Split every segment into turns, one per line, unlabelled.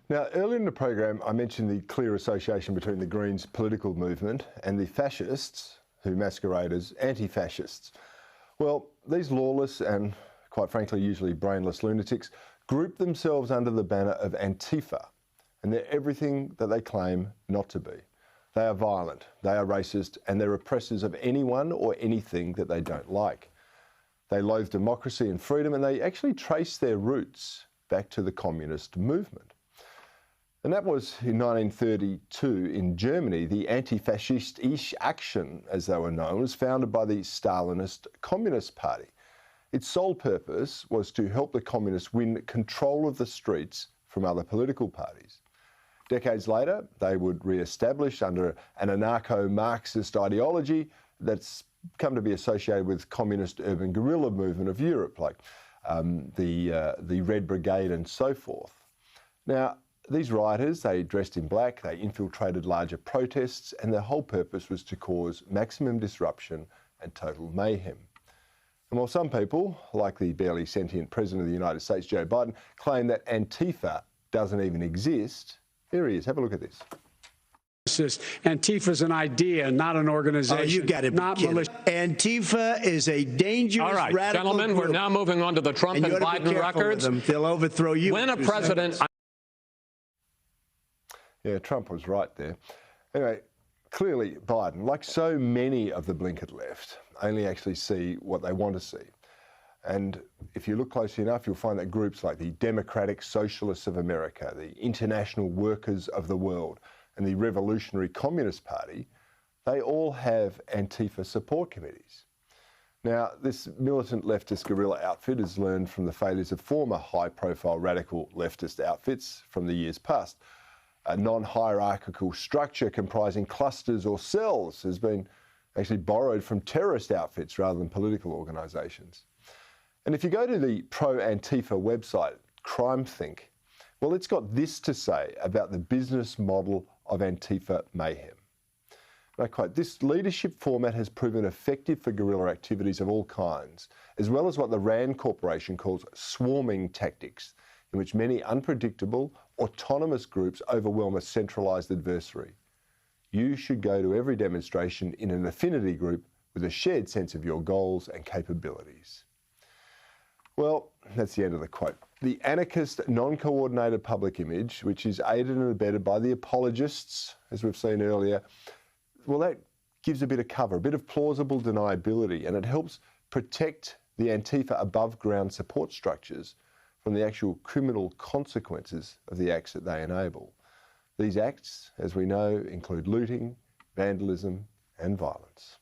Now, earlier in the program, I mentioned the clear association between the Greens political movement and the fascists, who masquerade as anti-fascists. Well, these lawless and, quite frankly, usually brainless lunatics group themselves under the banner of Antifa, and they're everything that they claim not to be. They are violent, they are racist, and they're oppressors of anyone or anything that they don't like. They loathe democracy and freedom, and they actually trace their roots back to the communist movement. And that was in 1932 in Germany. The Antifaschistische Aktion, as they were known, was founded by the Stalinist Communist Party. Its sole purpose was to help the communists win control of the streets from other political parties. Decades later, they would re-establish under an anarcho-Marxist ideology that's come to be associated with communist urban guerrilla movement of Europe, like the Red Brigade and so forth. Now, these rioters, they dressed in black, they infiltrated larger protests, and their whole purpose was to cause maximum disruption and total mayhem. And while some people, like the barely sentient President of the United States, Joe Biden, claim that Antifa doesn't even exist, here he is. Have a look at this.
Antifa is an idea, not an organization.
Oh, you got to be kidding. Antifa is a dangerous,
all right,
radical
gentlemen,
group.
We're now moving on to the Trump and Biden records.
They'll overthrow you.
When a president...
Yeah, Trump was right there. Anyway, clearly Biden, like so many of the blinkered left, only actually see what they want to see. And if you look closely enough, you'll find that groups like the Democratic Socialists of America, the International Workers of the World, and the Revolutionary Communist Party, they all have Antifa support committees. Now, this militant leftist guerrilla outfit has learned from the failures of former high-profile radical leftist outfits from the years past. A non-hierarchical structure comprising clusters or cells has been actually borrowed from terrorist outfits rather than political organisations. And if you go to the pro-Antifa website, CrimeThink, well, it's got this to say about the business model of Antifa mayhem. And I quote, "This leadership format has proven effective for guerrilla activities of all kinds, as well as what the RAND Corporation calls swarming tactics, in which many unpredictable, autonomous groups overwhelm a centralised adversary. You should go to every demonstration in an affinity group with a shared sense of your goals and capabilities." Well, that's the end of the quote. The anarchist, non-coordinated public image, which is aided and abetted by the apologists, as we've seen earlier, well, that gives a bit of cover, a bit of plausible deniability, and it helps protect the Antifa above-ground support structures from the actual criminal consequences of the acts that they enable. These acts, as we know, include looting, vandalism, and violence.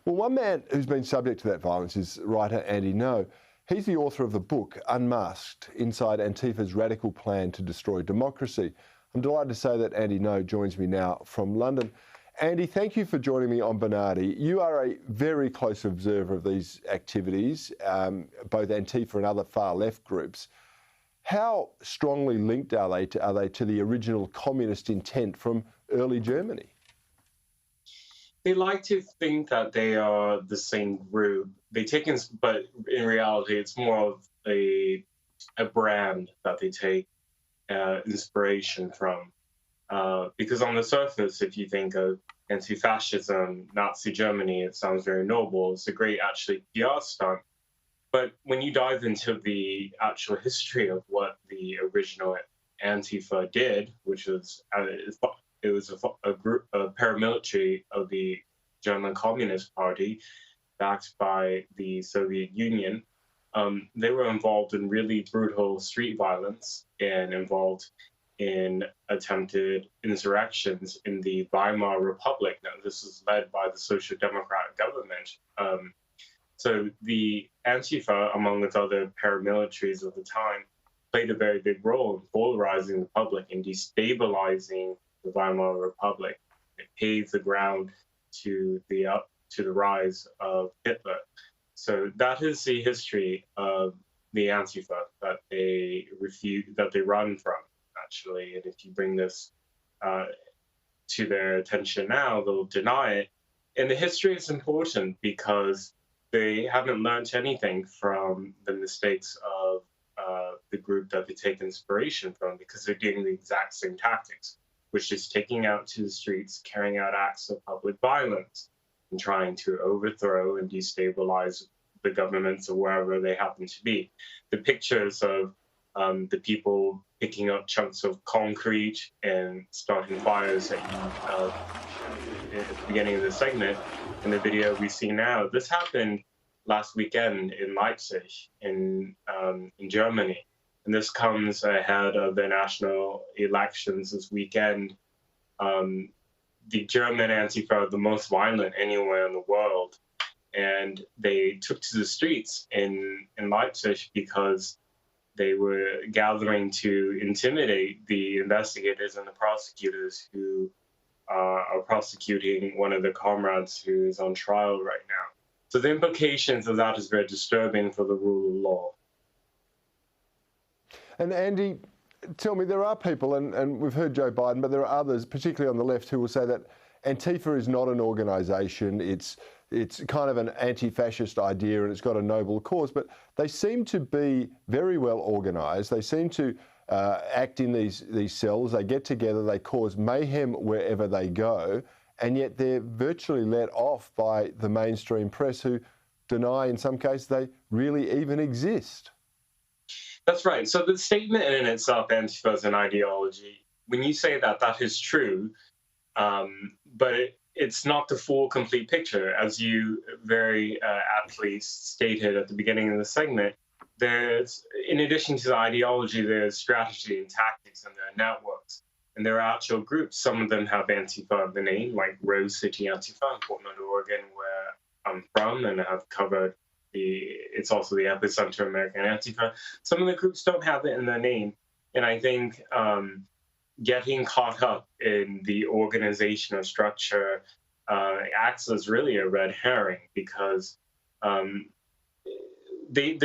Well, one man who's been subject to that violence is writer Andy Ngo. He's the author of the book, Unmasked, Inside Antifa's Radical Plan to Destroy Democracy. I'm delighted to say that Andy Ngo joins me now from London. Andy, thank you for joining me on Bemardi. You are a very close observer of these activities, both Antifa and other far-left groups. How strongly linked are they to the original communist intent from early Germany?
They like to think that they are the same group. But in reality, it's more of a brand that they take inspiration from. Because on the surface, if you think of anti-fascism, Nazi Germany, it sounds very noble. It's a great, actually, PR stunt. But when you dive into the actual history of what the original Antifa did, which was it was a group, a paramilitary of the German Communist Party, backed by the Soviet Union, they were involved in really brutal street violence and involved in attempted insurrections in the Weimar Republic. Now, this was led by the Social Democrat government. So the Antifa, among with other paramilitaries of the time, played a very big role in polarizing the public and destabilizing the Weimar Republic. It paved the ground to the rise of Hitler. So that is the history of the Antifa that they run from, actually. And if you bring this to their attention now, they'll deny it. And the history is important because they haven't learned anything from the mistakes of group that they take inspiration from, because they're doing the exact same tactics, which is taking out to the streets, carrying out acts of public violence, and trying to overthrow and destabilize the governments of wherever they happen to be. The pictures of the people picking up chunks of concrete and starting fires at the beginning of the segment in the video we see now, this happened last weekend in Leipzig, in Germany. And this comes ahead of the national elections this weekend. The German Antifa are the most violent anywhere in the world. And they took to the streets in Leipzig because they were gathering to intimidate the investigators and the prosecutors who are prosecuting one of their comrades who is on trial right now. So the implications of that is very disturbing for the rule of law.
And Andy, tell me, there are people, and we've heard Joe Biden, but there are others, particularly on the left, who will say that Antifa is not an organisation. It's kind of an anti-fascist idea and it's got a noble cause, but they seem to be very well organised. They seem to act in these cells. They get together, they cause mayhem wherever they go, and yet they're virtually let off by the mainstream press, who deny in some cases they really even exist.
That's right. So the statement in itself, Antifa is an ideology, when you say that, that is true, but it's not the full, complete picture. As you very aptly stated at the beginning of the segment, there's, in addition to the ideology, there's strategy and tactics, and there are networks. And there are actual groups. Some of them have Antifa in the name, like Rose City Antifa in Portland, Oregon, where I'm from, and have covered it's also the epicenter of American Antifa. Some of the groups don't have it in their name. And I think getting caught up in the organizational structure acts as really a red herring, because the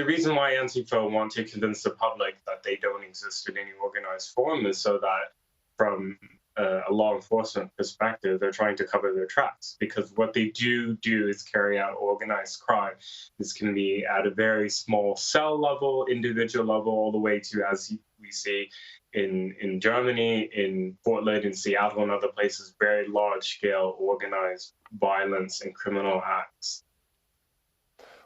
reason why Antifa want to convince the public that they don't exist in any organized form is so that from a law enforcement perspective, they're trying to cover their tracks, because what they do is carry out organized crime. This can be at a very small cell level, individual level, all the way to, as we see in Germany, in Portland, in Seattle, and other places, very large-scale organized violence and criminal acts.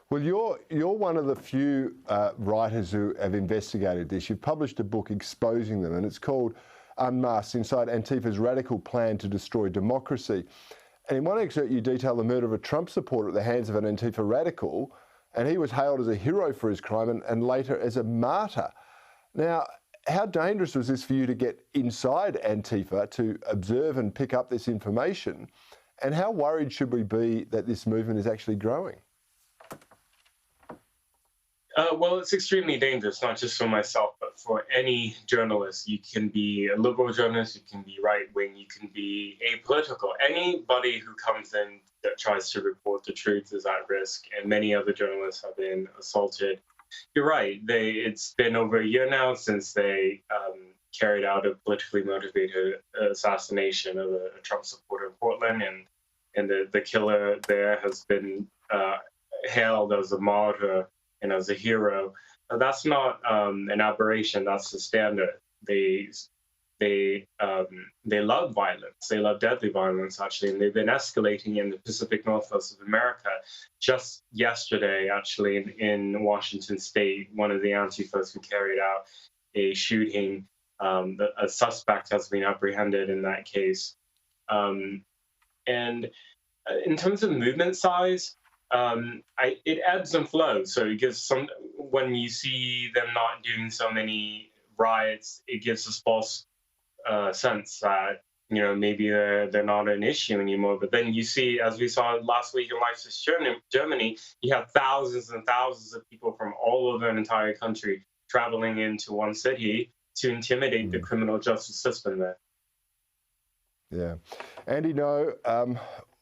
Well, you're one of the few writers who have investigated this. You've published a book exposing them, and it's called Unmasked: Inside Antifa's Radical Plan to Destroy Democracy. And in one excerpt, you detail the murder of a Trump supporter at the hands of an Antifa radical, and he was hailed as a hero for his crime and later as a martyr. Now, how dangerous was this for you to get inside Antifa to observe and pick up this information? And how worried should we be that this movement is actually growing?
Well, it's extremely dangerous, not just for myself, but for any journalist. You can be a liberal journalist, you can be right-wing, you can be apolitical. Anybody who comes in that tries to report the truth is at risk, and many other journalists have been assaulted. You're right. It's been over a year now since they carried out a politically motivated assassination of a Trump supporter in Portland, and the killer there has been hailed as a martyr and as a hero. That's not an aberration. That's the standard. They love violence. They love deadly violence, actually, and they've been escalating in the Pacific Northwest of America. Just yesterday, actually, in Washington State, one of the Antifas who carried out a shooting, a suspect has been apprehended in that case. And in terms of movement size, it ebbs and flows. So it gives when you see them not doing so many riots, it gives us false sense that, maybe they're not an issue anymore. But then you see, as we saw last week in Leipzig, Germany, you have thousands and thousands of people from all over an entire country traveling into one city to intimidate the criminal justice system there.
Yeah. Andy, no,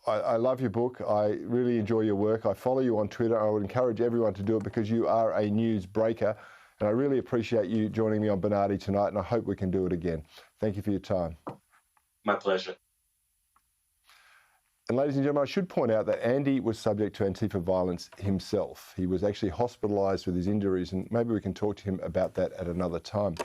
I love your book. I really enjoy your work. I follow you on Twitter. I would encourage everyone to do it because you are a news breaker. And I really appreciate you joining me on Bemardi tonight, and I hope we can do it again. Thank you for your time.
My pleasure.
And ladies and gentlemen, I should point out that Andy was subject to Antifa violence himself. He was actually hospitalised with his injuries, and maybe we can talk to him about that at another time.